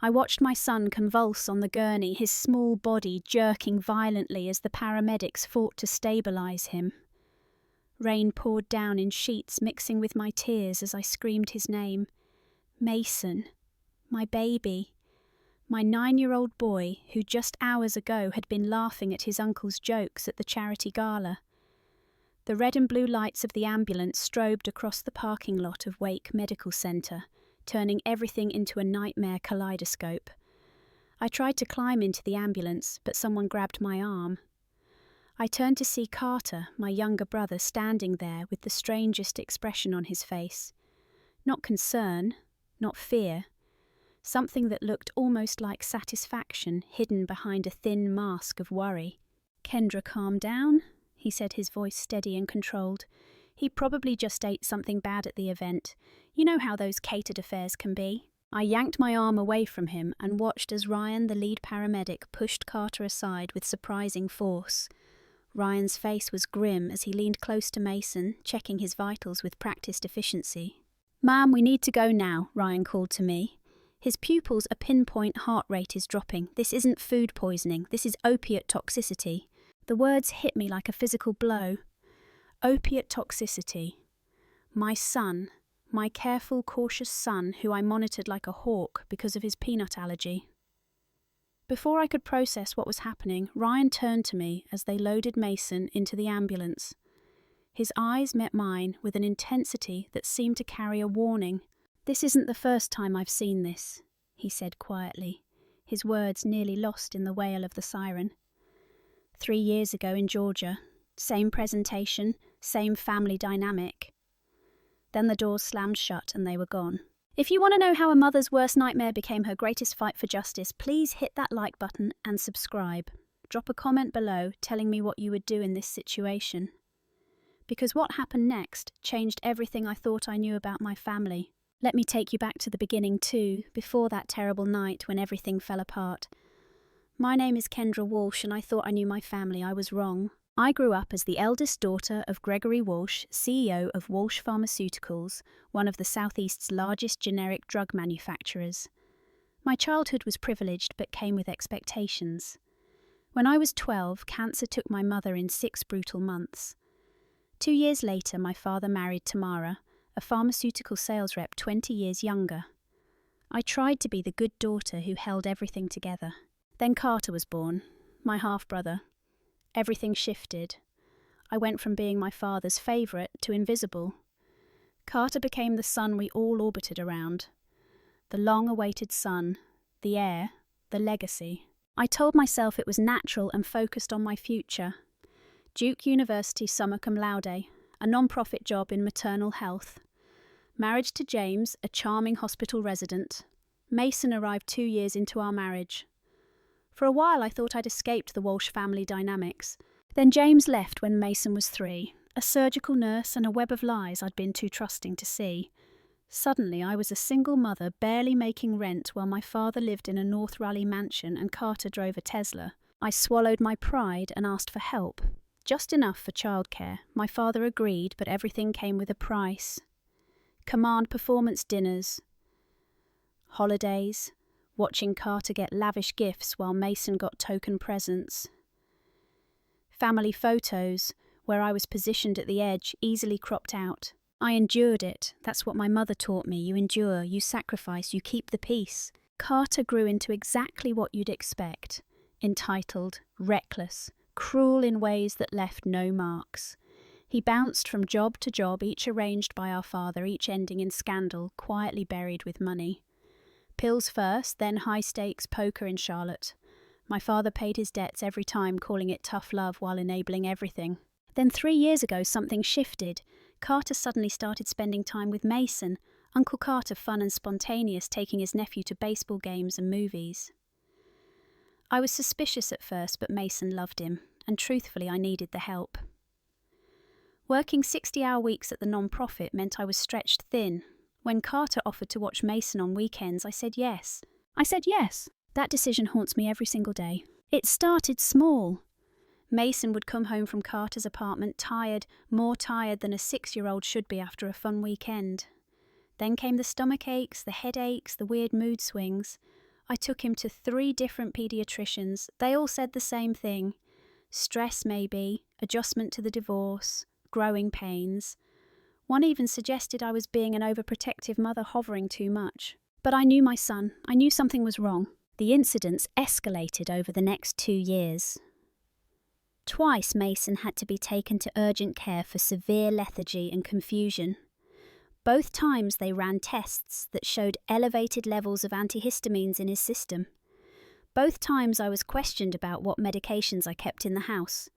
I watched my son convulse on the gurney, his small body jerking violently as the paramedics fought to stabilise him. Rain poured down in sheets, mixing with my tears as I screamed his name. Mason, my baby, my 9-year-old boy who just hours ago had been laughing at his uncle's jokes at the charity gala. The red and blue lights of the ambulance strobed across the parking lot of Wake Medical Centre, turning everything into a nightmare kaleidoscope. I tried to climb into the ambulance, but someone grabbed my arm. I turned to see Carter, my younger brother, standing there with the strangest expression on his face. Not concern, not fear. Something that looked almost like satisfaction hidden behind a thin mask of worry. "Kendra, calm down," he said, his voice steady and controlled. "He probably just ate something bad at the event. You know how those catered affairs can be." I yanked my arm away from him and watched as Ryan, the lead paramedic, pushed Carter aside with surprising force. Ryan's face was grim as he leaned close to Mason, checking his vitals with practiced efficiency. "Ma'am, we need to go now," Ryan called to me. His pupils, a pinpoint heart rate is dropping. "This isn't food poisoning, this is opiate toxicity." The words hit me like a physical blow. Opiate toxicity. My son, my careful, cautious son, who I monitored like a hawk because of his peanut allergy. Before I could process what was happening, Ryan turned to me as they loaded Mason into the ambulance. His eyes met mine with an intensity that seemed to carry a warning. "This isn't the first time I've seen this," he said quietly, his words nearly lost in the wail of the siren. 3 years ago in Georgia, same presentation, same family dynamic. Then the doors slammed shut and they were gone. If you want to know how a mother's worst nightmare became her greatest fight for justice, please hit that like button and subscribe. Drop a comment below telling me what you would do in this situation. Because what happened next changed everything I thought I knew about my family. Let me take you back to the beginning too, before that terrible night when everything fell apart. My name is Kendra Walsh and I thought I knew my family. I was wrong. I grew up as the eldest daughter of Gregory Walsh, CEO of Walsh Pharmaceuticals, one of the Southeast's largest generic drug manufacturers. My childhood was privileged but came with expectations. When I was 12, cancer took my mother in 6 brutal months. 2 years later, my father married Tamara, a pharmaceutical sales rep 20 years younger. I tried to be the good daughter who held everything together. Then Carter was born, my half-brother. Everything shifted. I went from being my father's favourite to invisible. Carter became the son we all orbited around. The long-awaited son, the heir, the legacy. I told myself it was natural and focused on my future. Duke University summa cum laude, a non-profit job in maternal health. Marriage to James, a charming hospital resident. Mason arrived 2 years into our marriage. For a while I thought I'd escaped the Walsh family dynamics. Then James left when Mason was 3, a surgical nurse and a web of lies I'd been too trusting to see. Suddenly I was a single mother barely making rent while my father lived in a North Raleigh mansion and Carter drove a Tesla. I swallowed my pride and asked for help. Just enough for childcare. My father agreed, but everything came with a price. Command performance dinners. Holidays. Watching Carter get lavish gifts while Mason got token presents. Family photos, where I was positioned at the edge, easily cropped out. I endured it. That's what my mother taught me. You endure, you sacrifice, you keep the peace. Carter grew into exactly what you'd expect. Entitled, reckless, cruel in ways that left no marks. He bounced from job to job, each arranged by our father, each ending in scandal, quietly buried with money. Pills first, then high-stakes poker in Charlotte. My father paid his debts every time, calling it tough love while enabling everything. Then 3 years ago, something shifted. Carter suddenly started spending time with Mason, Uncle Carter fun and spontaneous, taking his nephew to baseball games and movies. I was suspicious at first, but Mason loved him, and truthfully I needed the help. Working 60-hour weeks at the non-profit meant I was stretched thin. When Carter offered to watch Mason on weekends, I said yes. That decision haunts me every single day. It started small. Mason would come home from Carter's apartment tired, more tired than a 6-year-old should be after a fun weekend. Then came the stomach aches, the headaches, the weird mood swings. I took him to 3 different paediatricians. They all said the same thing. Stress maybe, adjustment to the divorce, growing pains. One even suggested I was being an overprotective mother hovering too much. But I knew my son. I knew something was wrong. The incidents escalated over the next 2 years. Twice Mason had to be taken to urgent care for severe lethargy and confusion. Both times they ran tests that showed elevated levels of antihistamines in his system. Both times I was questioned about what medications I kept in the house.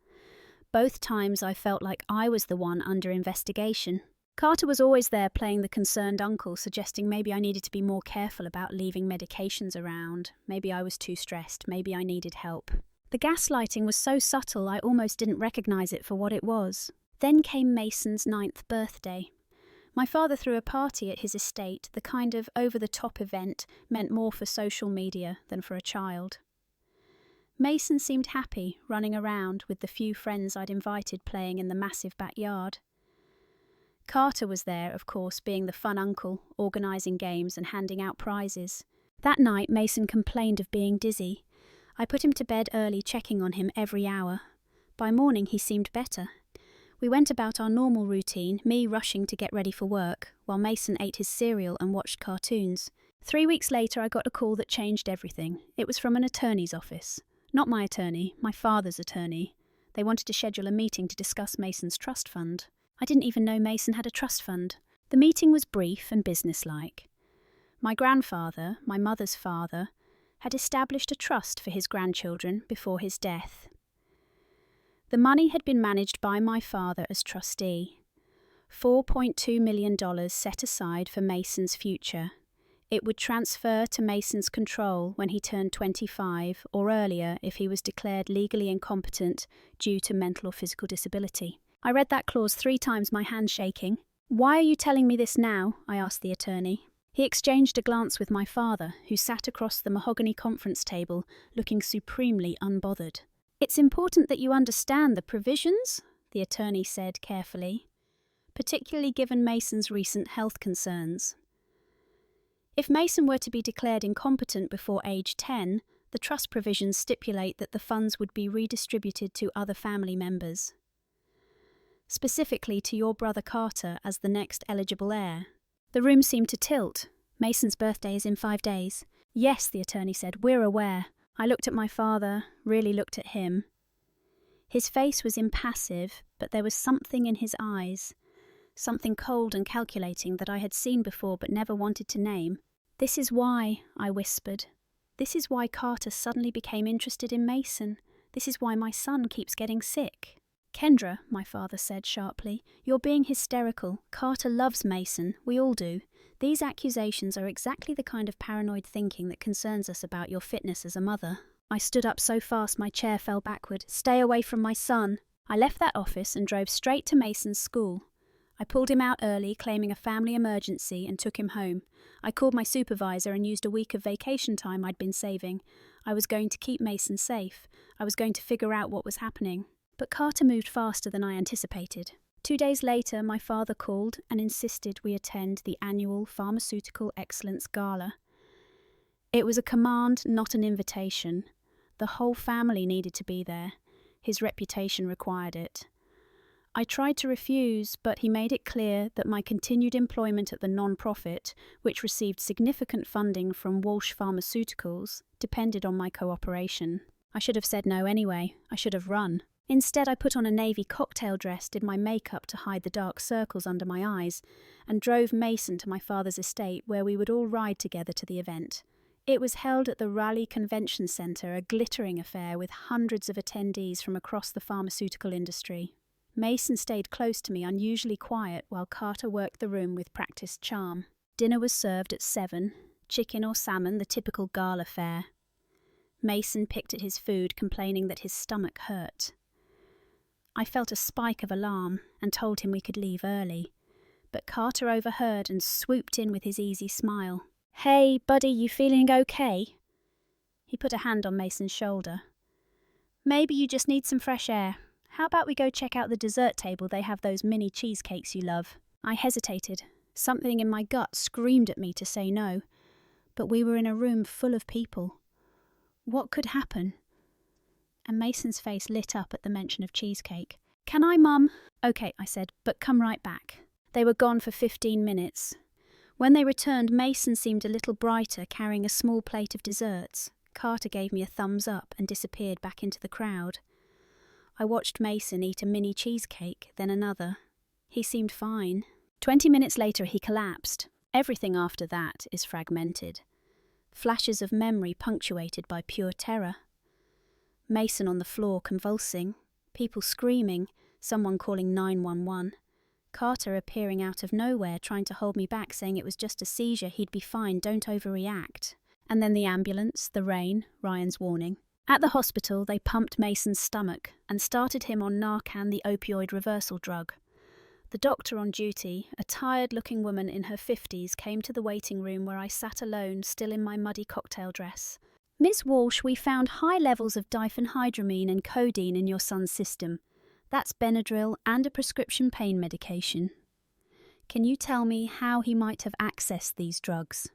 Both times I felt like I was the one under investigation. Carter was always there playing the concerned uncle, suggesting maybe I needed to be more careful about leaving medications around. Maybe I was too stressed. Maybe I needed help. The gaslighting was so subtle I almost didn't recognize it for what it was. Then came Mason's 9th birthday. My father threw a party at his estate, the kind of over-the-top event meant more for social media than for a child. Mason seemed happy, running around with the few friends I'd invited playing in the massive backyard. Carter was there, of course, being the fun uncle, organising games and handing out prizes. That night Mason complained of being dizzy. I put him to bed early, checking on him every hour. By morning he seemed better. We went about our normal routine, me rushing to get ready for work, while Mason ate his cereal and watched cartoons. 3 weeks later I got a call that changed everything. It was from an attorney's office. Not my attorney, my father's attorney. They wanted to schedule a meeting to discuss Mason's trust fund. I didn't even know Mason had a trust fund. The meeting was brief and businesslike. My grandfather, my mother's father, had established a trust for his grandchildren before his death. The money had been managed by my father as trustee. $4.2 million set aside for Mason's future. It would transfer to Mason's control when he turned 25 or earlier if he was declared legally incompetent due to mental or physical disability. I read that clause 3 times, my hand shaking. "Why are you telling me this now?" I asked the attorney. He exchanged a glance with my father, who sat across the mahogany conference table, looking supremely unbothered. "It's important that you understand the provisions," the attorney said carefully, "particularly given Mason's recent health concerns. If Mason were to be declared incompetent before age 10, the trust provisions stipulate that the funds would be redistributed to other family members. Specifically to your brother Carter as the next eligible heir." The room seemed to tilt. "Mason's birthday is in 5 days. "Yes," the attorney said, "we're aware." I looked at my father, really looked at him. His face was impassive, but there was something in his eyes, something cold and calculating that I had seen before but never wanted to name. "This is why," I whispered. "This is why Carter suddenly became interested in Mason. This is why my son keeps getting sick." "Kendra," my father said sharply, "you're being hysterical. Carter loves Mason. We all do. These accusations are exactly the kind of paranoid thinking that concerns us about your fitness as a mother." I stood up so fast my chair fell backward. "Stay away from my son." I left that office and drove straight to Mason's school. I pulled him out early, claiming a family emergency, and took him home. I called my supervisor and used a week of vacation time I'd been saving. I was going to keep Mason safe. I was going to figure out what was happening. But Carter moved faster than I anticipated. 2 days later, my father called and insisted we attend the annual Pharmaceutical Excellence Gala. It was a command, not an invitation. The whole family needed to be there. His reputation required it. I tried to refuse, but he made it clear that my continued employment at the non-profit, which received significant funding from Walsh Pharmaceuticals, depended on my cooperation. I should have said no anyway. I should have run. Instead, I put on a navy cocktail dress, did my makeup to hide the dark circles under my eyes, and drove Mason to my father's estate where we would all ride together to the event. It was held at the Raleigh Convention Centre, a glittering affair with hundreds of attendees from across the pharmaceutical industry. Mason stayed close to me, unusually quiet, while Carter worked the room with practiced charm. Dinner was served at 7, chicken or salmon, the typical gala fare. Mason picked at his food, complaining that his stomach hurt. I felt a spike of alarm and told him we could leave early, but Carter overheard and swooped in with his easy smile. "Hey, buddy, you feeling okay?" He put a hand on Mason's shoulder. "Maybe you just need some fresh air. How about we go check out the dessert table? They have those mini cheesecakes you love." I hesitated. Something in my gut screamed at me to say no, but we were in a room full of people. What could happen? And Mason's face lit up at the mention of cheesecake. "Can I, Mum?" "Okay," I said, "but come right back." They were gone for 15 minutes. When they returned, Mason seemed a little brighter, carrying a small plate of desserts. Carter gave me a thumbs up and disappeared back into the crowd. I watched Mason eat a mini cheesecake, then another. He seemed fine. 20 minutes later he collapsed. Everything after that is fragmented. Flashes of memory punctuated by pure terror. Mason on the floor convulsing, people screaming, someone calling 911. Carter appearing out of nowhere, trying to hold me back, saying it was just a seizure, he'd be fine, don't overreact. And then the ambulance, the rain, Ryan's warning. At the hospital, they pumped Mason's stomach and started him on Narcan, the opioid reversal drug. The doctor on duty, a tired-looking woman in her 50s, came to the waiting room where I sat alone, still in my muddy cocktail dress. "Miss Walsh, we found high levels of diphenhydramine and codeine in your son's system. That's Benadryl and a prescription pain medication. Can you tell me how he might have accessed these drugs?"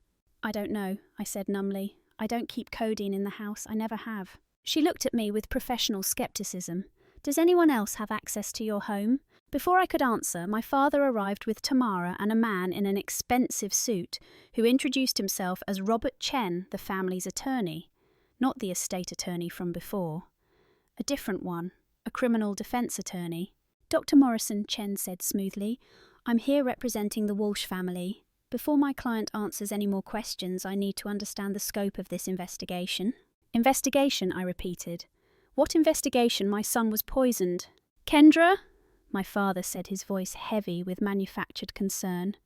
"I don't know," I said numbly. "I don't keep codeine in the house, I never have." She looked at me with professional skepticism. "Does anyone else have access to your home?" Before I could answer, my father arrived with Tamara and a man in an expensive suit who introduced himself as Robert Chen, the family's attorney. Not the estate attorney from before. A different one, a criminal defense attorney. "Dr. Morrison," Chen said smoothly, "I'm here representing the Walsh family. Before my client answers any more questions, I need to understand the scope of this investigation." "Investigation," I repeated. "What investigation? My son was poisoned." "Kendra?" My father said, his voice heavy with manufactured concern.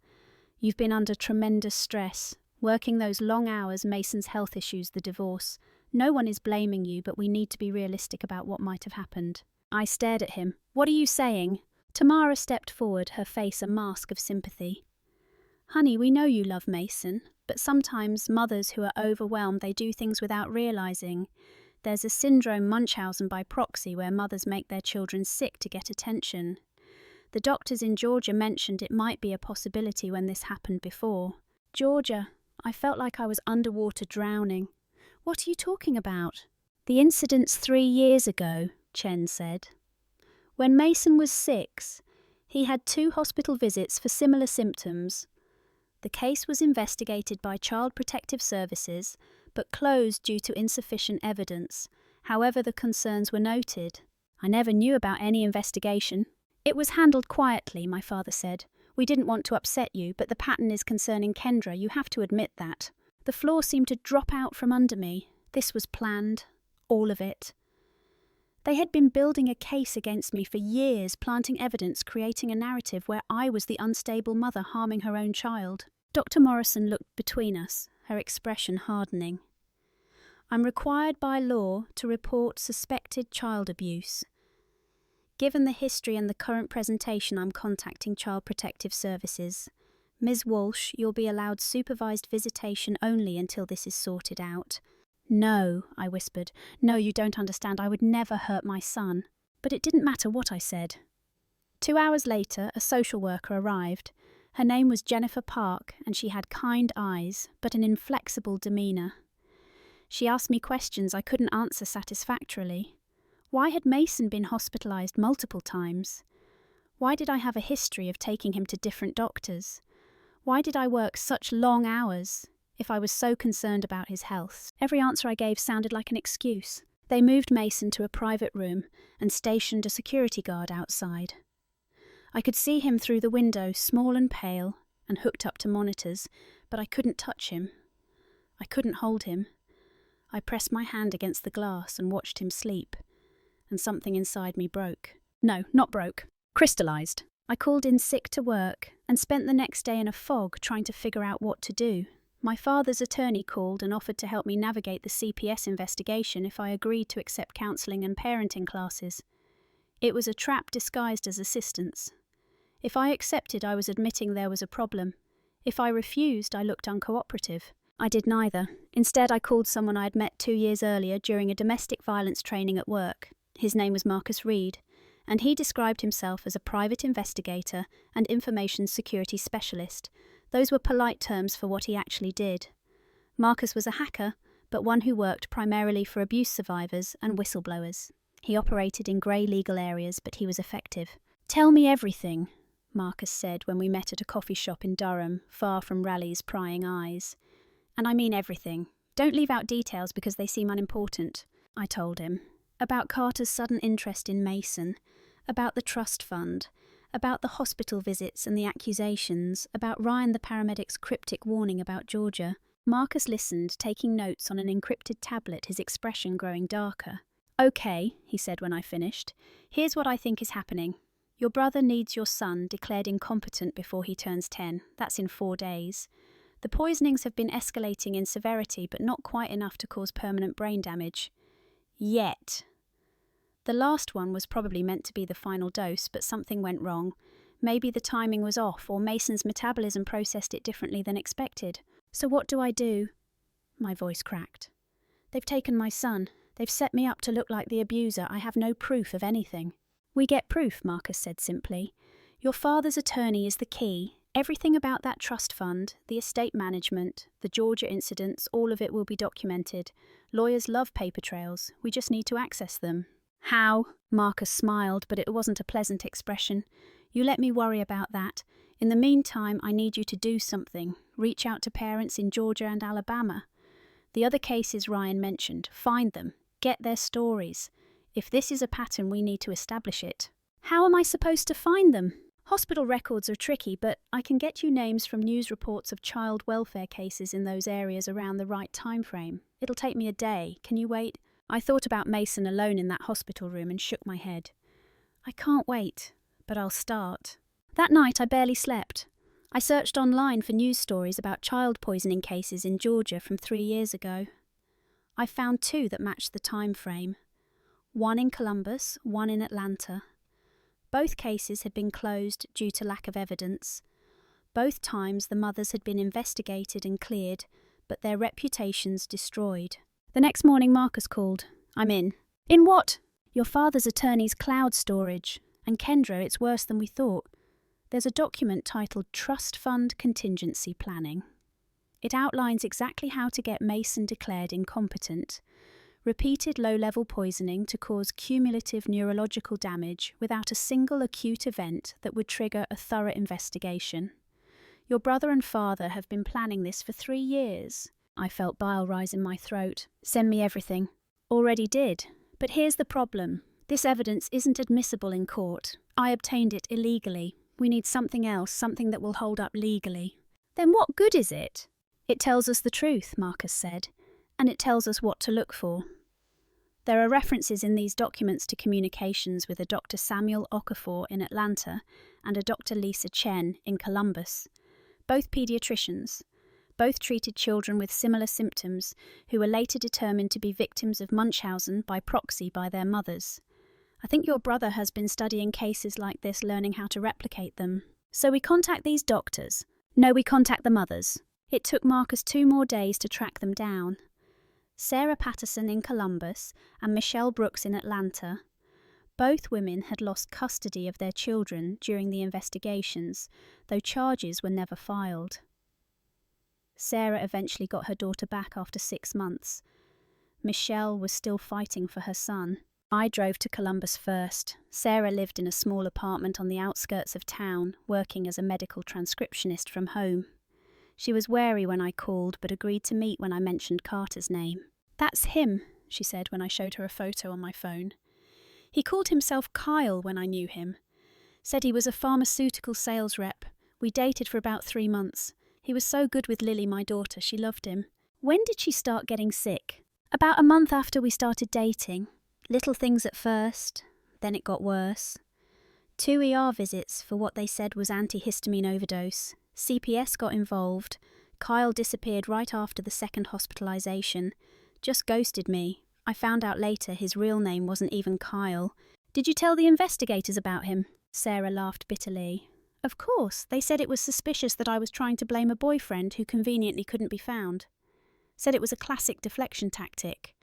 "You've been under tremendous stress, working those long hours, Mason's health issues, the divorce. No one is blaming you, but we need to be realistic about what might have happened." I stared at him. "What are you saying?" Tamara stepped forward, her face a mask of sympathy. "Honey, we know you love Mason, but sometimes mothers who are overwhelmed, they do things without realizing. There's a syndrome, Munchausen by proxy, where mothers make their children sick to get attention. The doctors in Georgia mentioned it might be a possibility when this happened before." "Georgia?" I felt like I was underwater drowning. "What are you talking about?" "The incidents 3 years ago," Chen said. "When Mason was 6, he had 2 hospital visits for similar symptoms. The case was investigated by Child Protective Services, but closed due to insufficient evidence. However, the concerns were noted." "I never knew about any investigation." "It was handled quietly," my father said. "We didn't want to upset you, but the pattern is concerning Kendra, you have to admit that." The floor seemed to drop out from under me. This was planned. All of it. They had been building a case against me for years, planting evidence, creating a narrative where I was the unstable mother harming her own child. Dr. Morrison looked between us, her expression hardening. "I'm required by law to report suspected child abuse. Given the history and the current presentation, I'm contacting Child Protective Services. Ms. Walsh, you'll be allowed supervised visitation only until this is sorted out." "No," I whispered. "No, you don't understand. I would never hurt my son." But it didn't matter what I said. 2 hours later, a social worker arrived. Her name was Jennifer Park, and she had kind eyes, but an inflexible demeanour. She asked me questions I couldn't answer satisfactorily. Why had Mason been hospitalised multiple times? Why did I have a history of taking him to different doctors? Why did I work such long hours if I was so concerned about his health? Every answer I gave sounded like an excuse. They moved Mason to a private room and stationed a security guard outside. I could see him through the window, small and pale, and hooked up to monitors, but I couldn't touch him. I couldn't hold him. I pressed my hand against the glass and watched him sleep, and something inside me broke. No, not broke. Crystallized. I called in sick to work and spent the next day in a fog trying to figure out what to do. My father's attorney called and offered to help me navigate the CPS investigation if I agreed to accept counselling and parenting classes. It was a trap disguised as assistance. If I accepted, I was admitting there was a problem. If I refused, I looked uncooperative. I did neither. Instead, I called someone I had met 2 years earlier during a domestic violence training at work. His name was Marcus Reed, and he described himself as a private investigator and information security specialist. Those were polite terms for what he actually did. Marcus was a hacker, but one who worked primarily for abuse survivors and whistleblowers. He operated in grey legal areas, but he was effective. "Tell me everything," Marcus said when we met at a coffee shop in Durham, far from Raleigh's prying eyes. "And I mean everything. Don't leave out details because they seem unimportant," I told him. About Carter's sudden interest in Mason, about the trust fund, about the hospital visits and the accusations, about Ryan the paramedic's cryptic warning about Georgia. Marcus listened, taking notes on an encrypted tablet, his expression growing darker. "Okay," he said when I finished. "Here's what I think is happening. Your brother needs your son declared incompetent before he turns 10. That's in 4 days. The poisonings have been escalating in severity, but not quite enough to cause permanent brain damage. Yet. The last one was probably meant to be the final dose, but something went wrong. Maybe the timing was off, or Mason's metabolism processed it differently than expected. So what do I do?" My voice cracked. "They've taken my son. They've set me up to look like the abuser. I have no proof of anything." "We get proof," Marcus said simply. "Your father's attorney is the key. Everything about that trust fund, the estate management, the Georgia incidents, all of it will be documented. Lawyers love paper trails. We just need to access them." "How?" Marcus smiled, but it wasn't a pleasant expression. "You let me worry about that. In the meantime, I need you to do something. Reach out to parents in Georgia and Alabama. The other cases Ryan mentioned, find them. Get their stories. If this is a pattern, we need to establish it." "How am I supposed to find them?" "Hospital records are tricky, but I can get you names from news reports of child welfare cases in those areas around the right time frame. It'll take me a day. Can you wait?" I thought about Mason alone in that hospital room and shook my head. "I can't wait, but I'll start." That night I barely slept. I searched online for news stories about child poisoning cases in Georgia from 3 years ago. I found 2 that matched the time frame. One in Columbus, one in Atlanta. Both cases had been closed due to lack of evidence. Both times the mothers had been investigated and cleared, but their reputations destroyed. The next morning Marcus called. "I'm in." "In what?" "Your father's attorney's cloud storage. And Kendra, it's worse than we thought. There's a document titled Trust Fund Contingency Planning. It outlines exactly how to get Mason declared incompetent. Repeated low-level poisoning to cause cumulative neurological damage without a single acute event that would trigger a thorough investigation. Your brother and father have been planning this for 3 years. I felt bile rise in my throat. "Send me everything." "Already did. But here's the problem. This evidence isn't admissible in court. I obtained it illegally. We need something else, something that will hold up legally." "Then what good is it?" "It tells us the truth," Marcus said, "and it tells us what to look for. There are references in these documents to communications with a Dr. Samuel Okafor in Atlanta and a Dr. Lisa Chen in Columbus, both pediatricians. Both treated children with similar symptoms who were later determined to be victims of Munchausen by proxy by their mothers. I think your brother has been studying cases like this, learning how to replicate them. So we contact these doctors." "No, we contact the mothers." It took Marcus 2 more days to track them down. Sarah Patterson in Columbus and Michelle Brooks in Atlanta. Both women had lost custody of their children during the investigations, though charges were never filed. Sarah eventually got her daughter back after 6 months. Michelle was still fighting for her son. I drove to Columbus first. Sarah lived in a small apartment on the outskirts of town, working as a medical transcriptionist from home. She was wary when I called, but agreed to meet when I mentioned Carter's name. "That's him," she said when I showed her a photo on my phone. "He called himself Kyle when I knew him. Said he was a pharmaceutical sales rep. We dated for about 3 months. He was so good with Lily, my daughter. She loved him." "When did she start getting sick?" "About a month after we started dating. Little things at first, then it got worse. 2 ER visits for what they said was antihistamine overdose. CPS got involved. Kyle disappeared right after the second hospitalization. Just ghosted me. I found out later his real name wasn't even Kyle." "Did you tell the investigators about him?" Sarah laughed bitterly. "Of course, they said it was suspicious that I was trying to blame a boyfriend who conveniently couldn't be found. Said it was a classic deflection tactic.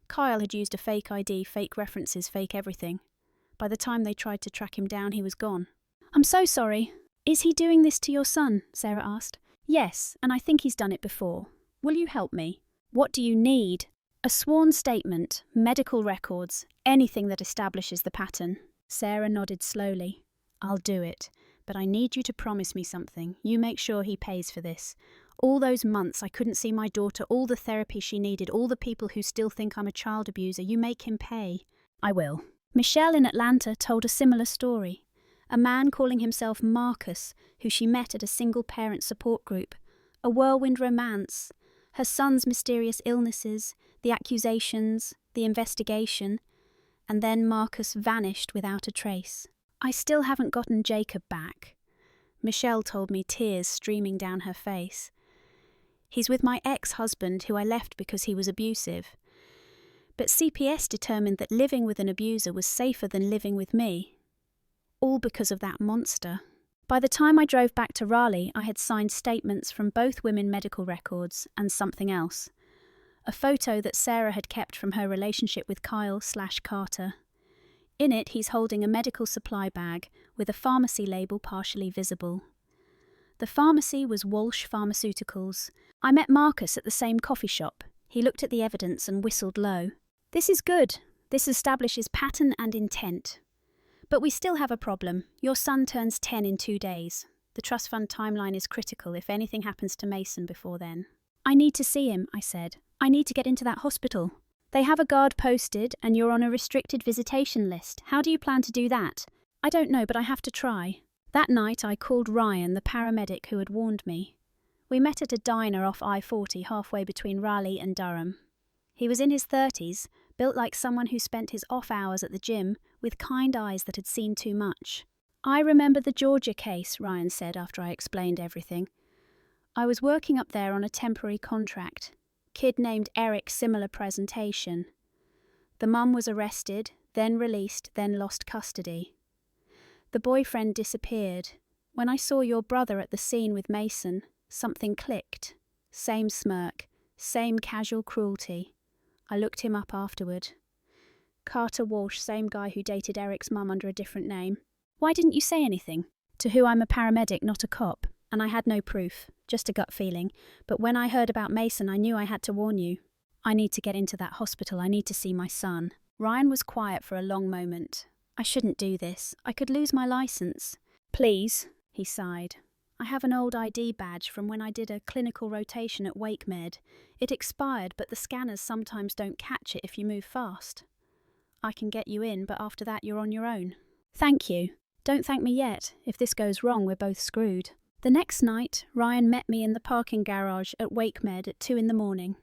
Kyle had used a fake ID, fake references, fake everything. By the time they tried to track him down, he was gone." "I'm so sorry. Is he doing this to your son?" Sarah asked. "Yes, and I think he's done it before. Will you help me? What do you need? A sworn statement, medical records, anything that establishes the pattern. Sarah nodded slowly. I'll do it, but I need you to promise me something. You make sure he pays for this. All those months I couldn't see my daughter, all the therapy she needed, all the people who still think I'm a child abuser, you make him pay. I will. Michelle in Atlanta told a similar story. A man calling himself Marcus, who she met at a single-parent support group. A whirlwind romance. Her son's mysterious illnesses, the accusations, the investigation. And then Marcus vanished without a trace. I still haven't gotten Jacob back. Michelle told me, tears streaming down her face. He's with my ex-husband, who I left because he was abusive. But CPS determined that living with an abuser was safer than living with me. All because of that monster. By the time I drove back to Raleigh, I had signed statements from both women medical records and something else. A photo that Sarah had kept from her relationship with Kyle/Carter. In it, he's holding a medical supply bag with a pharmacy label partially visible. The pharmacy was Walsh Pharmaceuticals. I met Marcus at the same coffee shop. He looked at the evidence and whistled low. This is good. This establishes pattern and intent. But we still have a problem. Your son turns 10 in 2 days. The trust fund timeline is critical if anything happens to Mason before then. I need to see him, I said. I need to get into that hospital. They have a guard posted and you're on a restricted visitation list. How do you plan to do that? I don't know, but I have to try. That night I called Ryan, the paramedic who had warned me. We met at a diner off I-40 halfway between Raleigh and Durham. He was in his 30s, built like someone who spent his off hours at the gym, with kind eyes that had seen too much. I remember the Georgia case, Ryan said after I explained everything. I was working up there on a temporary contract. Kid named Eric, similar presentation. The mum was arrested, then released, then lost custody. The boyfriend disappeared. When I saw your brother at the scene with Mason, something clicked. Same smirk, same casual cruelty. I looked him up afterward. Carter Walsh, same guy who dated Eric's mum under a different name. Why didn't you say anything? To who I'm a paramedic, not a cop, and I had no proof, just a gut feeling. But when I heard about Mason, I knew I had to warn you. I need to get into that hospital. I need to see my son. Ryan was quiet for a long moment. I shouldn't do this. I could lose my license. Please, he sighed. I have an old ID badge from when I did a clinical rotation at WakeMed. It expired, but the scanners sometimes don't catch it if you move fast. I can get you in, but after that you're on your own. Thank you. Don't thank me yet. If this goes wrong, we're both screwed. The next night, Ryan met me in the parking garage at WakeMed at 2 a.m.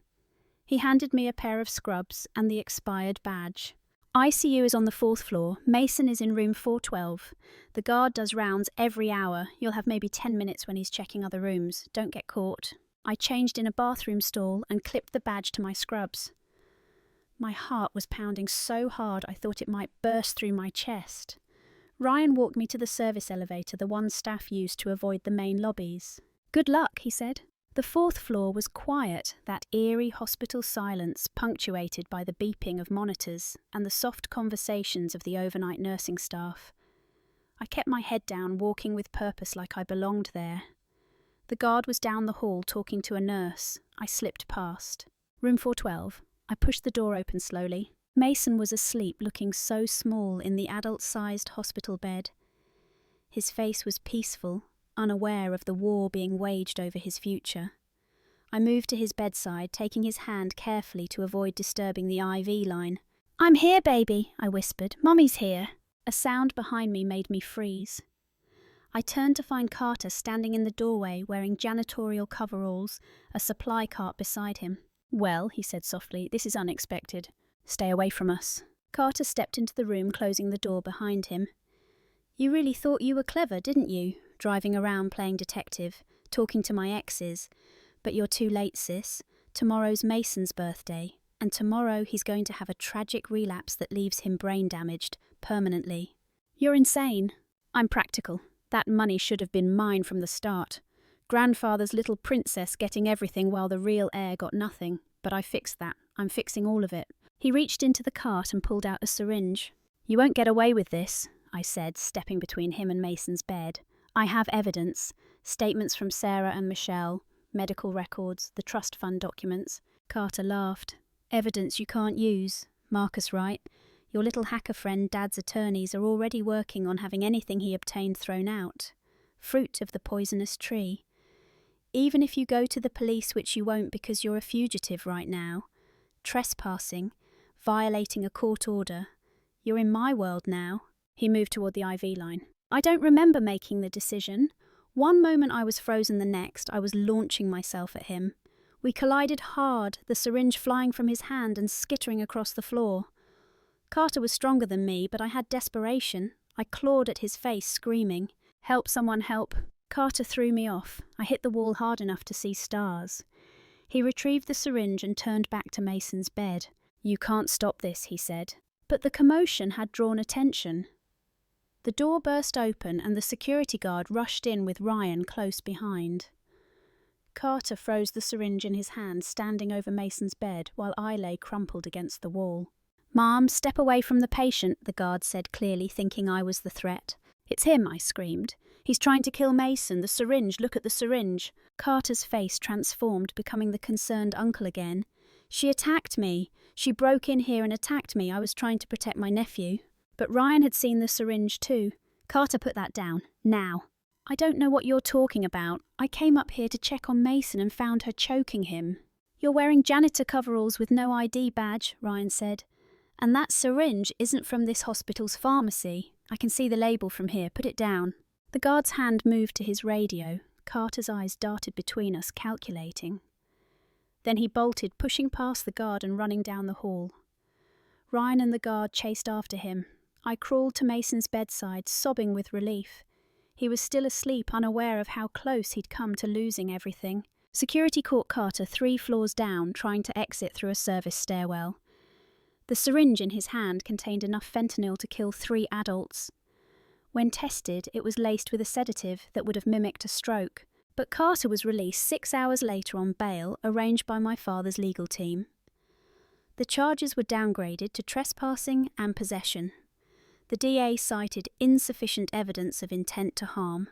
He handed me a pair of scrubs and the expired badge. ICU is on the 4th floor. Mason is in room 412. The guard does rounds every hour. You'll have maybe 10 minutes when he's checking other rooms. Don't get caught. I changed in a bathroom stall and clipped the badge to my scrubs. My heart was pounding so hard I thought it might burst through my chest. Ryan walked me to the service elevator, the one staff used to avoid the main lobbies. Good luck, he said. The 4th floor was quiet, that eerie hospital silence punctuated by the beeping of monitors and the soft conversations of the overnight nursing staff. I kept my head down, walking with purpose like I belonged there. The guard was down the hall talking to a nurse. I slipped past. Room 412. I pushed the door open slowly. Mason was asleep, looking so small in the adult-sized hospital bed. His face was peaceful, unaware of the war being waged over his future. I moved to his bedside, taking his hand carefully to avoid disturbing the IV line. "I'm here, baby," I whispered. "Mommy's here." A sound behind me made me freeze. I turned to find Carter standing in the doorway wearing janitorial coveralls, a supply cart beside him. "Well," he said softly, "this is unexpected. Stay away from us." Carter stepped into the room, closing the door behind him. "You really thought you were clever, didn't you? Driving around playing detective, talking to my exes. But you're too late, sis. Tomorrow's Mason's birthday, and tomorrow he's going to have a tragic relapse that leaves him brain damaged, permanently. You're insane. I'm practical. That money should have been mine from the start. Grandfather's little princess getting everything while the real heir got nothing. But I fixed that. I'm fixing all of it." He reached into the cart and pulled out a syringe. "You won't get away with this," I said, stepping between him and Mason's bed. "I have evidence. Statements from Sarah and Michelle. medical records, the trust fund documents. Carter laughed. Evidence you can't use. Marcus right. Your little hacker friend Dad's attorneys are already working on having anything he obtained thrown out. Fruit of the poisonous tree. Even if you go to the police, which you won't because you're a fugitive right now, trespassing, violating a court order, you're in my world now. He moved toward the IV line. I don't remember making the decision. One moment I was frozen, the next I was launching myself at him. We collided hard, the syringe flying from his hand and skittering across the floor. Carter was stronger than me, but I had desperation. I clawed at his face, screaming, "Help, someone help." Carter threw me off. I hit the wall hard enough to see stars. He retrieved the syringe and turned back to Mason's bed. "You can't stop this," he said. But the commotion had drawn attention. The door burst open and the security guard rushed in with Ryan close behind. Carter froze the syringe in his hand, standing over Mason's bed while I lay crumpled against the wall. "Mom, step away from the patient," the guard said clearly, thinking I was the threat. "It's him," I screamed. "He's trying to kill Mason. The syringe, look at the syringe." Carter's face transformed, becoming the concerned uncle again. "She attacked me. She broke in here and attacked me. I was trying to protect my nephew." But Ryan had seen the syringe too. "Carter, put that down. Now." "I don't know what you're talking about. I came up here to check on Mason and found her choking him." "You're wearing janitor coveralls with no ID badge," Ryan said. "And that syringe isn't from this hospital's pharmacy. I can see the label from here. Put it down." The guard's hand moved to his radio. Carter's eyes darted between us, calculating. Then he bolted, pushing past the guard and running down the hall. Ryan and the guard chased after him. I crawled to Mason's bedside, sobbing with relief. He was still asleep, unaware of how close he'd come to losing everything. Security caught Carter 3 floors down, trying to exit through a service stairwell. The syringe in his hand contained enough fentanyl to kill 3 adults. When tested, it was laced with a sedative that would have mimicked a stroke. But Carter was released 6 hours later on bail, arranged by my father's legal team. The charges were downgraded to trespassing and possession. The DA cited insufficient evidence of intent to harm.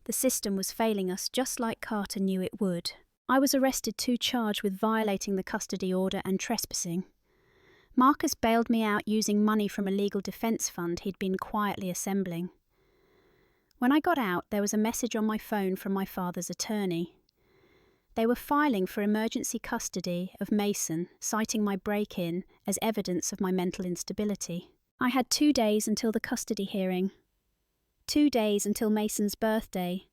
The system was failing us just like Carter knew it would. I was arrested too, charged with violating the custody order and trespassing. Marcus bailed me out using money from a legal defence fund he'd been quietly assembling. When I got out, there was a message on my phone from my father's attorney. They were filing for emergency custody of Mason, citing my break-in as evidence of my mental instability. I had 2 days until the custody hearing. 2 days until Mason's birthday.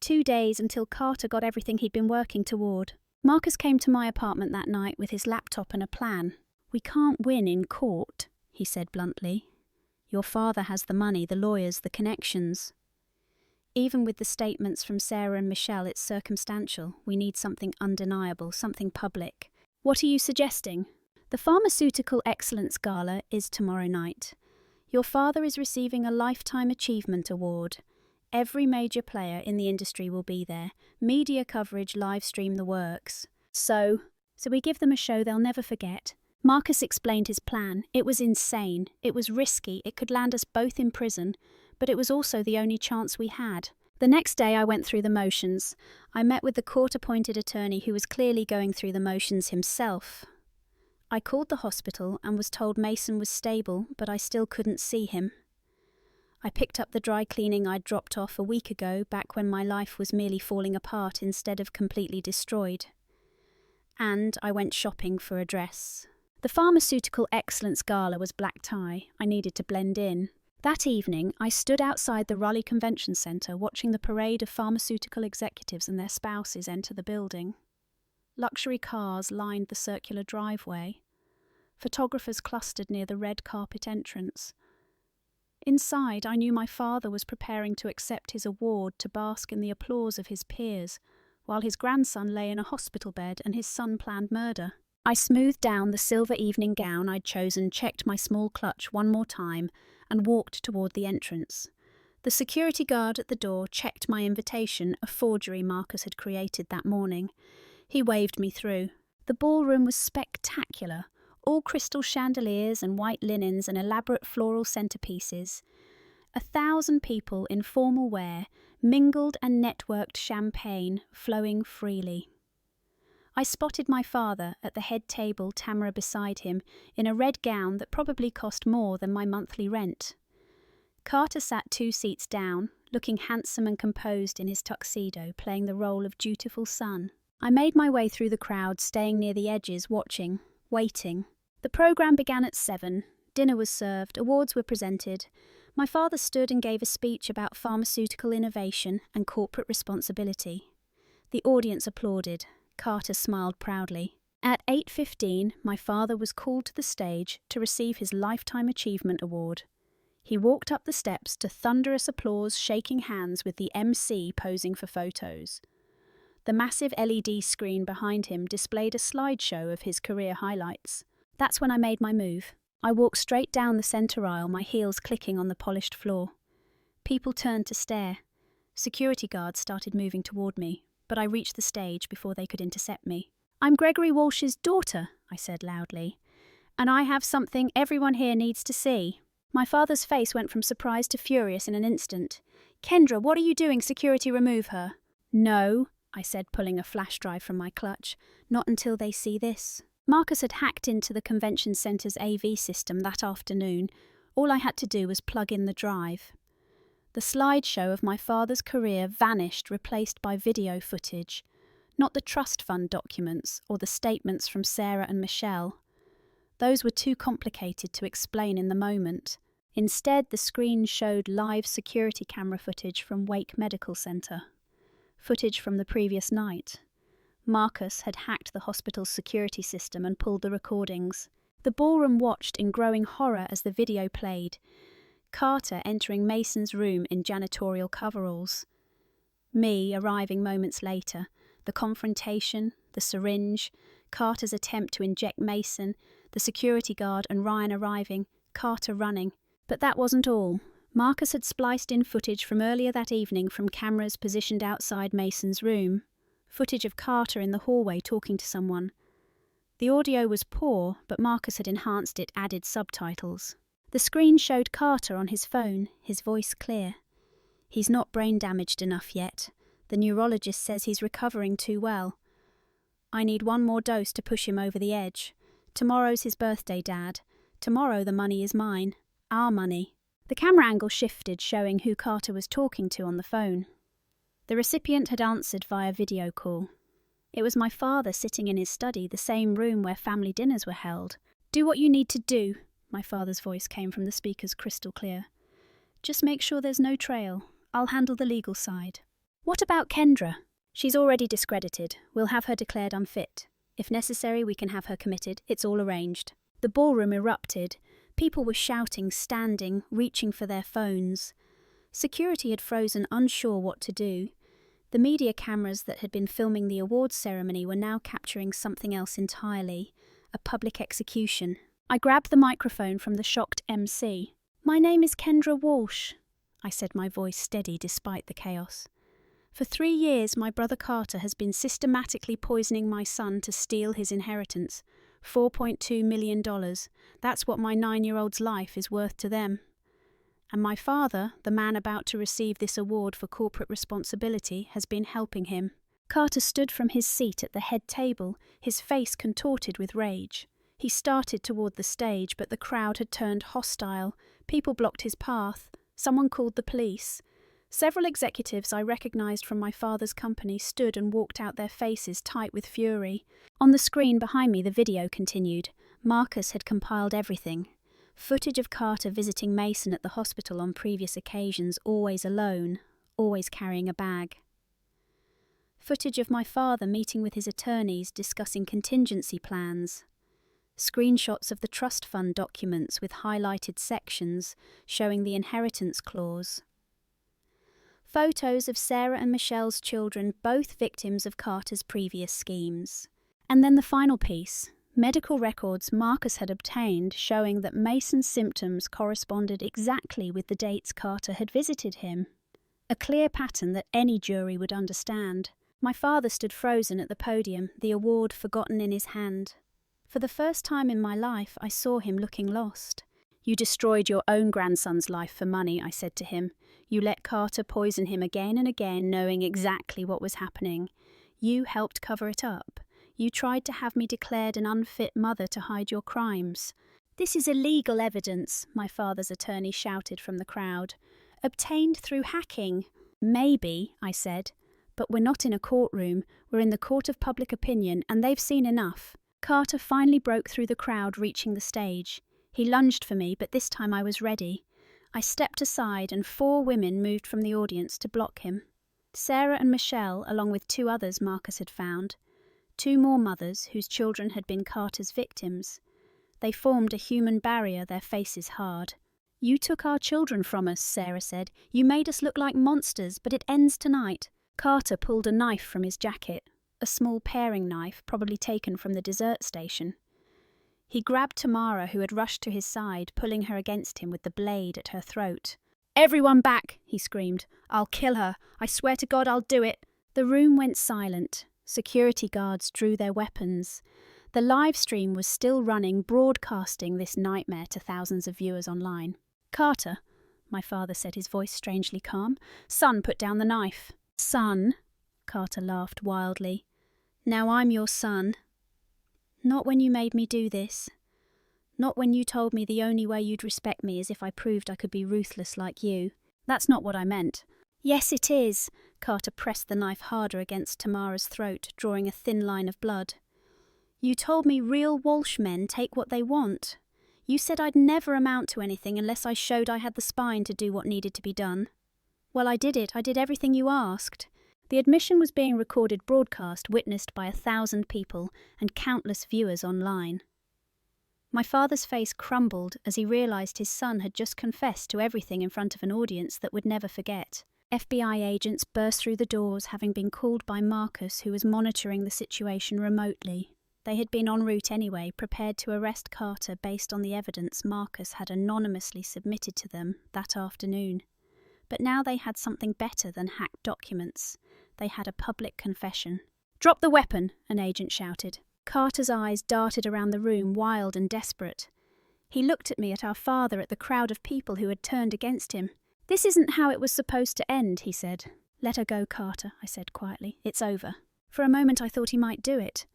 2 days until Carter got everything he'd been working toward. Marcus came to my apartment that night with his laptop and a plan. "We can't win in court," he said bluntly. "Your father has the money, the lawyers, the connections. Even with the statements from Sarah and Michelle, it's circumstantial. We need something undeniable, something public. What are you suggesting?" "The Pharmaceutical Excellence Gala is tomorrow night. Your father is receiving a Lifetime Achievement Award. Every major player in the industry will be there. Media coverage, live stream, the works. So we give them a show they'll never forget." Marcus explained his plan. It was insane. It was risky. It could land us both in prison, but it was also the only chance we had. The next day I went through the motions. I met with the court-appointed attorney who was clearly going through the motions himself. I called the hospital and was told Mason was stable, but I still couldn't see him. I picked up the dry cleaning I'd dropped off a week ago, back when my life was merely falling apart instead of completely destroyed. And I went shopping for a dress. The Pharmaceutical Excellence Gala was black tie. I needed to blend in. That evening, I stood outside the Raleigh Convention Centre watching the parade of pharmaceutical executives and their spouses enter the building. Luxury cars lined the circular driveway. Photographers clustered near the red carpet entrance. Inside, I knew my father was preparing to accept his award to bask in the applause of his peers, while his grandson lay in a hospital bed and his son planned murder. I smoothed down the silver evening gown I'd chosen, checked my small clutch one more time, and walked toward the entrance. The security guard at the door checked my invitation, a forgery Marcus had created that morning. He waved me through. The ballroom was spectacular, all crystal chandeliers and white linens and elaborate floral centerpieces. 1,000 people in formal wear, mingled and networked champagne flowing freely. I spotted my father at the head table, Tamara beside him, in a red gown that probably cost more than my monthly rent. Carter sat 2 seats down, looking handsome and composed in his tuxedo, playing the role of dutiful son. I made my way through the crowd, staying near the edges, watching, waiting. The programme began at 7. Dinner was served, awards were presented. My father stood and gave a speech about pharmaceutical innovation and corporate responsibility. The audience applauded. Carter smiled proudly. At 8:15, my father was called to the stage to receive his Lifetime Achievement Award. He walked up the steps to thunderous applause, shaking hands with the MC posing for photos. The massive LED screen behind him displayed a slideshow of his career highlights. That's when I made my move. I walked straight down the centre aisle, my heels clicking on the polished floor. People turned to stare. Security guards started moving toward me, but I reached the stage before they could intercept me. "I'm Gregory Walsh's daughter," I said loudly, "and I have something everyone here needs to see." My father's face went from surprise to furious in an instant. "Kendra, what are you doing? Security, remove her." "No," I said, pulling a flash drive from my clutch. "Not until they see this." Marcus had hacked into the convention centre's AV system that afternoon. All I had to do was plug in the drive. The slideshow of my father's career vanished, replaced by video footage, not the trust fund documents or the statements from Sarah and Michelle. Those were too complicated to explain in the moment. Instead, the screen showed live security camera footage from Wake Medical Center. Footage from the previous night. Marcus had hacked the hospital's security system and pulled the recordings. The ballroom watched in growing horror as the video played. Carter entering Mason's room in janitorial coveralls. Me arriving moments later. The confrontation, the syringe, Carter's attempt to inject Mason, the security guard and Ryan arriving, Carter running. But that wasn't all. Marcus had spliced in footage from earlier that evening from cameras positioned outside Mason's room. Footage of Carter in the hallway talking to someone. The audio was poor, but Marcus had enhanced it, added subtitles. The screen showed Carter on his phone, his voice clear. "He's not brain damaged enough yet. The neurologist says he's recovering too well. I need one more dose to push him over the edge. Tomorrow's his birthday, Dad. Tomorrow the money is mine. Our money." The camera angle shifted, showing who Carter was talking to on the phone. The recipient had answered via video call. It was my father sitting in his study, the same room where family dinners were held. "Do what you need to do," my father's voice came from the speakers crystal clear. "Just make sure there's no trail. I'll handle the legal side." "What about Kendra?" "She's already discredited. We'll have her declared unfit. If necessary, we can have her committed. It's all arranged." The ballroom erupted. People were shouting, standing, reaching for their phones. Security had frozen, unsure what to do. The media cameras that had been filming the awards ceremony were now capturing something else entirely, a public execution. I grabbed the microphone from the shocked MC. "My name is Kendra Walsh," I said, my voice steady despite the chaos. "For 3 years, my brother Carter has been systematically poisoning my son to steal his inheritance. $4.2 million. That's what my 9-year-old's life is worth to them. And my father, the man about to receive this award for corporate responsibility, has been helping him." Carter stood from his seat at the head table, his face contorted with rage. He started toward the stage, but the crowd had turned hostile. People blocked his path. Someone called the police. Several executives I recognized from my father's company stood and walked out, their faces tight with fury. On the screen behind me, the video continued. Marcus had compiled everything. Footage of Carter visiting Mason at the hospital on previous occasions, always alone, always carrying a bag. Footage of my father meeting with his attorneys, discussing contingency plans. Screenshots of the trust fund documents with highlighted sections showing the inheritance clause. Photos of Sarah and Michelle's children, both victims of Carter's previous schemes. And then the final piece. Medical records Marcus had obtained showing that Mason's symptoms corresponded exactly with the dates Carter had visited him. A clear pattern that any jury would understand. My father stood frozen at the podium, the award forgotten in his hand. For the first time in my life, I saw him looking lost. You destroyed your own grandson's life for money, I said to him. You let Carter poison him again and again, knowing exactly what was happening. You helped cover it up. You tried to have me declared an unfit mother to hide your crimes. This is illegal evidence, my father's attorney shouted from the crowd. Obtained through hacking. Maybe, I said, but we're not in a courtroom, we're in the court of public opinion, and they've seen enough. Carter finally broke through the crowd, reaching the stage. He lunged for me, but this time I was ready. I stepped aside and 4 women moved from the audience to block him. Sarah and Michelle, along with 2 others Marcus had found. 2 more mothers whose children had been Carter's victims. They formed a human barrier, their faces hard. You took our children from us, Sarah said. You made us look like monsters, but it ends tonight. Carter pulled a knife from his jacket, a small paring knife, probably taken from the dessert station. He grabbed Tamara, who had rushed to his side, pulling her against him with the blade at her throat. "Everyone back!" he screamed. "I'll kill her. I swear to God I'll do it." The room went silent. Security guards drew their weapons. The live stream was still running, broadcasting this nightmare to thousands of viewers online. "Carter," my father said, his voice strangely calm. "Son, put down the knife." "Son?" Carter laughed wildly. "Now I'm your son. Not when you made me do this. Not when you told me the only way you'd respect me is if I proved I could be ruthless like you. That's not what I meant." "Yes, it is." Carter pressed the knife harder against Tamara's throat, drawing a thin line of blood. "You told me real Walsh men take what they want. You said I'd never amount to anything unless I showed I had the spine to do what needed to be done. Well, I did it. I did everything you asked." The admission was being recorded broadcast, witnessed by 1,000 people and countless viewers online. My father's face crumbled as he realised his son had just confessed to everything in front of an audience that would never forget. FBI agents burst through the doors, having been called by Marcus, who was monitoring the situation remotely. They had been en route anyway, prepared to arrest Carter based on the evidence Marcus had anonymously submitted to them that afternoon. But now they had something better than hacked documents. They had a public confession. "Drop the weapon," an agent shouted. Carter's eyes darted around the room, wild and desperate. He looked at me, at our father, at the crowd of people who had turned against him. "This isn't how it was supposed to end," he said. "Let her go, Carter," I said quietly. "It's over." For a moment I thought he might do it.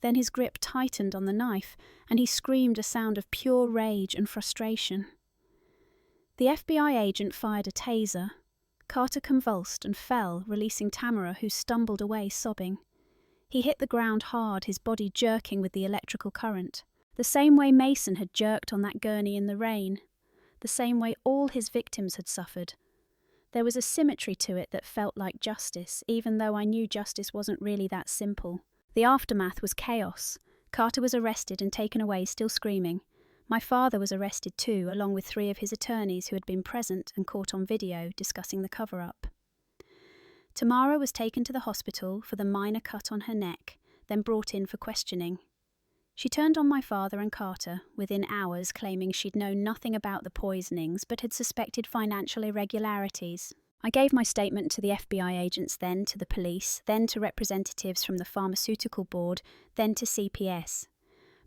Then his grip tightened on the knife, and he screamed a sound of pure rage and frustration. The FBI agent fired a taser. Carter convulsed and fell, releasing Tamara, who stumbled away sobbing. He hit the ground hard, his body jerking with the electrical current. The same way Mason had jerked on that gurney in the rain. The same way all his victims had suffered. There was a symmetry to it that felt like justice, even though I knew justice wasn't really that simple. The aftermath was chaos. Carter was arrested and taken away, still screaming. My father was arrested too, along with 3 of his attorneys who had been present and caught on video discussing the cover-up. Tamara was taken to the hospital for the minor cut on her neck, then brought in for questioning. She turned on my father and Carter within hours, claiming she'd known nothing about the poisonings but had suspected financial irregularities. I gave my statement to the FBI agents, then to the police, then to representatives from the pharmaceutical board, then to CPS.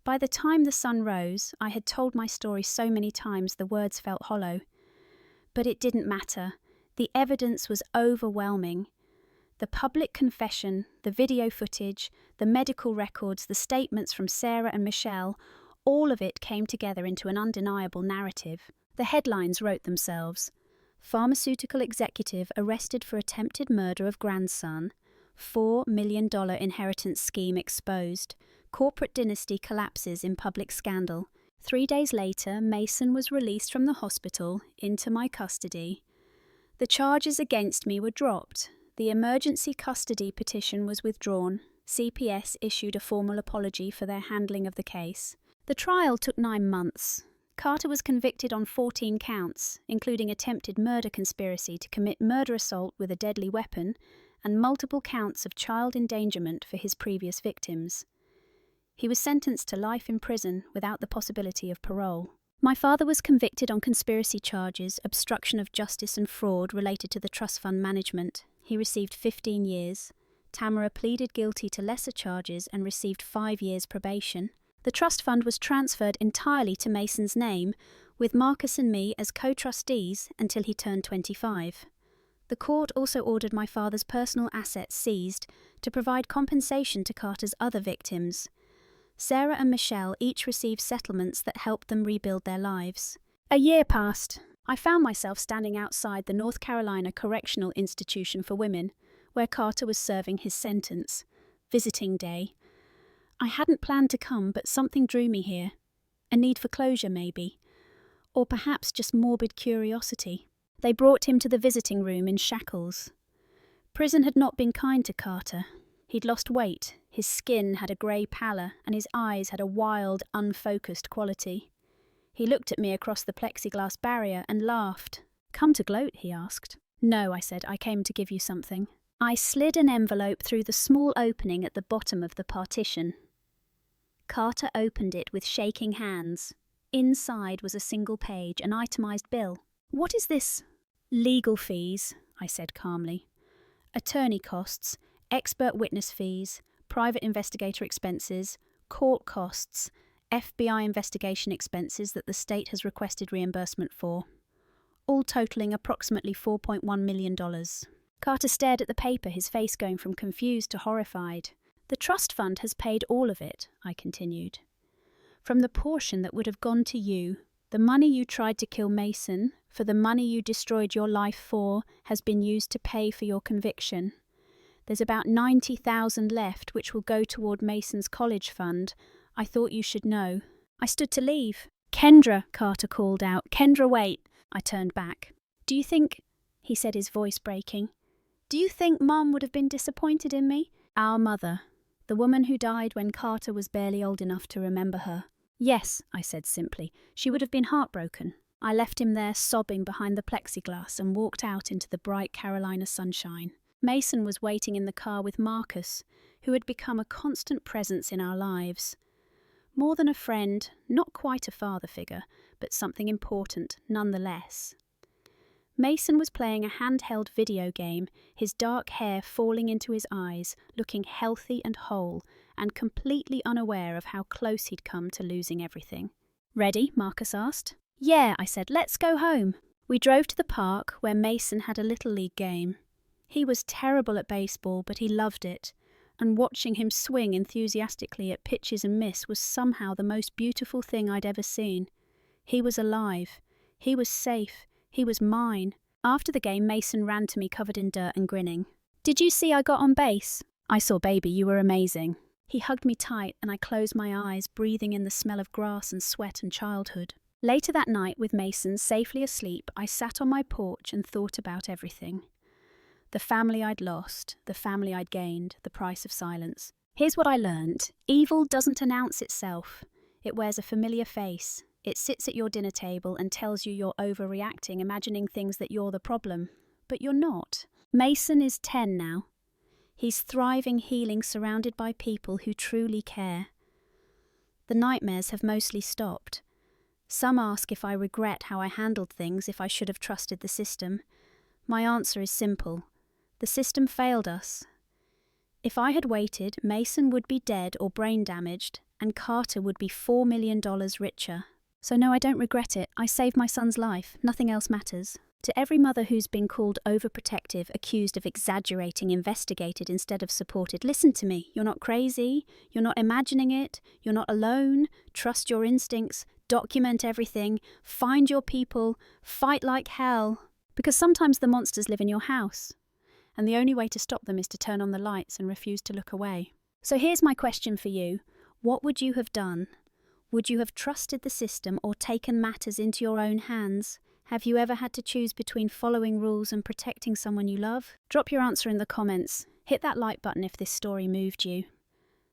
By the time the sun rose, I had told my story so many times the words felt hollow. But it didn't matter. The evidence was overwhelming. The public confession, the video footage, the medical records, the statements from Sarah and Michelle, all of it came together into an undeniable narrative. The headlines wrote themselves. Pharmaceutical executive arrested for attempted murder of grandson. $4 million inheritance scheme exposed. Corporate dynasty collapses in public scandal. 3 days later, Mason was released from the hospital into my custody. The charges against me were dropped. The emergency custody petition was withdrawn. CPS issued a formal apology for their handling of the case. The trial took 9 months. Carter was convicted on 14 counts, including attempted murder conspiracy to commit murder assault with a deadly weapon and multiple counts of child endangerment for his previous victims. He was sentenced to life in prison without the possibility of parole. My father was convicted on conspiracy charges, obstruction of justice and fraud related to the trust fund management. He received 15 years. Tamara pleaded guilty to lesser charges and received 5 years probation. The trust fund was transferred entirely to Mason's name, with Marcus and me as co-trustees until he turned 25. The court also ordered my father's personal assets seized to provide compensation to Carter's other victims. Sarah and Michelle each received settlements that helped them rebuild their lives. A year passed. I found myself standing outside the North Carolina Correctional Institution for Women, where Carter was serving his sentence. Visiting day. I hadn't planned to come, but something drew me here. A need for closure, maybe. Or perhaps just morbid curiosity. They brought him to the visiting room in shackles. Prison had not been kind to Carter. He'd lost weight, his skin had a grey pallor, and his eyes had a wild, unfocused quality. He looked at me across the plexiglass barrier and laughed. "Come to gloat?" he asked. "No," I said, "I came to give you something." I slid an envelope through the small opening at the bottom of the partition. Carter opened it with shaking hands. Inside was a single page, an itemised bill. "What is this?" "Legal fees," I said calmly. "Attorney costs, expert witness fees, private investigator expenses, court costs, FBI investigation expenses that the state has requested reimbursement for, all totalling approximately $4.1 million. Carter stared at the paper, his face going from confused to horrified. "The trust fund has paid all of it," I continued. "From the portion that would have gone to you, the money you tried to kill Mason, for the money you destroyed your life for, has been used to pay for your conviction. There's about $90,000 left, which will go toward Mason's college fund. I thought you should know." I stood to leave. "Kendra," Carter called out. "Kendra, wait." I turned back. "Do you think," he said, his voice breaking, "do you think Mom would have been disappointed in me?" "Our mother. The woman who died when Carter was barely old enough to remember her." "Yes," I said simply. "She would have been heartbroken." I left him there sobbing behind the plexiglass and walked out into the bright Carolina sunshine. Mason was waiting in the car with Marcus, who had become a constant presence in our lives. More than a friend, not quite a father figure, but something important nonetheless. Mason was playing a handheld video game, his dark hair falling into his eyes, looking healthy and whole, and completely unaware of how close he'd come to losing everything. "Ready?" Marcus asked. "Yeah," I said. "Let's go home." We drove to the park where Mason had a little league game. He was terrible at baseball, but he loved it, and watching him swing enthusiastically at pitches and miss was somehow the most beautiful thing I'd ever seen. He was alive. He was safe. He was mine. After the game, Mason ran to me covered in dirt and grinning. "Did you see I got on base?" "I saw, baby. You were amazing." He hugged me tight and I closed my eyes, breathing in the smell of grass and sweat and childhood. Later that night, with Mason safely asleep, I sat on my porch and thought about everything. The family I'd lost, the family I'd gained, the price of silence. Here's what I learned. Evil doesn't announce itself. It wears a familiar face. It sits at your dinner table and tells you you're overreacting, imagining things that you're the problem. But you're not. Mason is 10 now. He's thriving, healing, surrounded by people who truly care. The nightmares have mostly stopped. Some ask if I regret how I handled things, if I should have trusted the system. My answer is simple. The system failed us. If I had waited, Mason would be dead or brain damaged, and Carter would be $4 million richer. So no, I don't regret it. I saved my son's life. Nothing else matters. To every mother who's been called overprotective, accused of exaggerating, investigated instead of supported, listen to me. You're not crazy. You're not imagining it. You're not alone. Trust your instincts. Document everything. Find your people. Fight like hell. Because sometimes the monsters live in your house, and the only way to stop them is to turn on the lights and refuse to look away. So here's my question for you. What would you have done? Would you have trusted the system or taken matters into your own hands? Have you ever had to choose between following rules and protecting someone you love? Drop your answer in the comments. Hit that like button if this story moved you.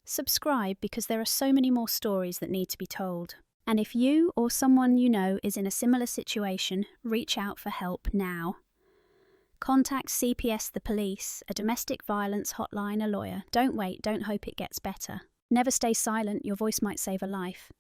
Subscribe because there are so many more stories that need to be told. And if you or someone you know is in a similar situation, reach out for help now. Contact CPS, the police, a domestic violence hotline, a lawyer. Don't wait, don't hope it gets better. Never stay silent, your voice might save a life.